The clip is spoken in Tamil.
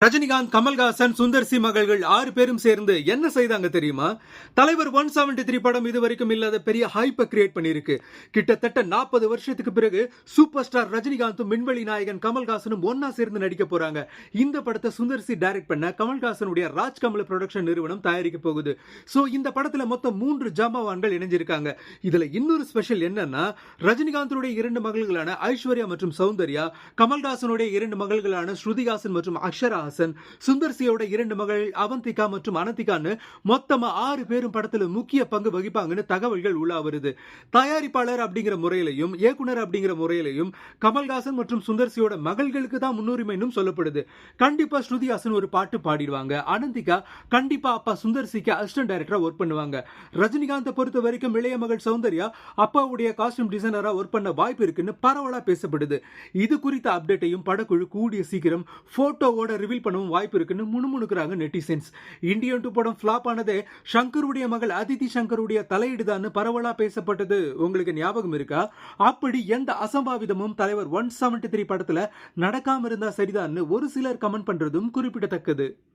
ரஜினிகாந்த், கமல்ஹாசன், சுந்தர் சி மகள்கள் 6 பேரும் சேர்ந்து என்ன செய்தாங்க தெரியுமா? தலைவர் 173 படம் இதுவரைக்கும் இல்லாத பெரிய ஹைப்பை கிரியேட் பண்ணியிருக்கு. கிட்டத்தட்ட 40 வருஷத்துக்கு பிறகு சூப்பர் ஸ்டார் ரஜினிகாந்தும் விண்வெளி நாயகன் கமல்ஹாசனும் ஒன்னா சேர்ந்து நடிக்க போறாங்க. இந்த படத்தை சுந்தர் சி டைரக்ட் பண்ண கமல்ஹாசனுடைய ராஜ்கமல் ப்ரொடக்ஷன் நிறுவனம் தயாரிக்க போகுது. சோ இந்த படத்துல மொத்தம் 3 ஜாம்பவான்கள் இணைஞ்சிருக்காங்க. இதுல இன்னொரு ஸ்பெஷல் என்னன்னா, ரஜினிகாந்தனுடைய 2 மகள்களான ஐஸ்வர்யா மற்றும் சௌந்தர்யா, கமல்ஹாசனுடைய 2 மகள்களான ஸ்ருதிஹாசன் மற்றும் அக்ஷரா ஹாசன், சுந்தர் சியோட 2 மகள் அவந்திகா மற்றும் அனந்திகான்னு மொத்தமா 6 பேரும் படத்துல முக்கிய பங்கு வகிப்பாங்கன்னு தகவல்கள் உலா வருது. தயாரிப்பாளர் அப்படிங்கிற முறையிலையும் இயக்குனர் அப்படிங்கிற முறையிலையும் கமல்ஹாசன் மற்றும் சுந்தர் சியோட மகள்களுக்கு தான் முன்னுரிமைன்னு சொல்லப்படுது. கண்டிப்பா ஸ்ருதிஹாசன் ஒரு பாட்டு பாடிடுவாங்க. அனந்திகா கண்டிப்பா அப்பா சுந்தர் சிக்கு அசிஸ்டன்ட் டைரக்டரா ஒர்க் பண்ணுவாங்க. ரஜினிகாந்தை பொறுத்த வரைக்கும் இளைய மகள் சௌந்தர்யா அப்பாவுடைய காஸ்டியூம் டிசைனரா ஒர்க் பண்ண வாய்ப்பு இருக்குன்னு பரவலா பேசப்படுது. இது குறித்த அப்டேட்டையும் படக்குழு கூடிய சீக்கிரம் போட்டோவோட ரிவீல் பண்ணவும் வாய்ப்பு இருக்குன்னு முணுமுணுக்குறாங்க நெட்டிசன்ஸ். இந்தியன் 2 படம் ஃபிளாப் ஆனதே சங்கருடைய மகள் அதிதி சங்கருடைய தலையீடுதான்னு பரவலா பேசப்பட்டது உங்களுக்கு ஞாபகம் இருக்கா? அப்படி எந்த அசம்பாவிதமும் தலைவர் 173 படத்துல நடக்காம இருந்தா சரிதான்னு ஒரு சிலர் கமெண்ட் பண்றதும் குறிப்பிடத்தக்கது.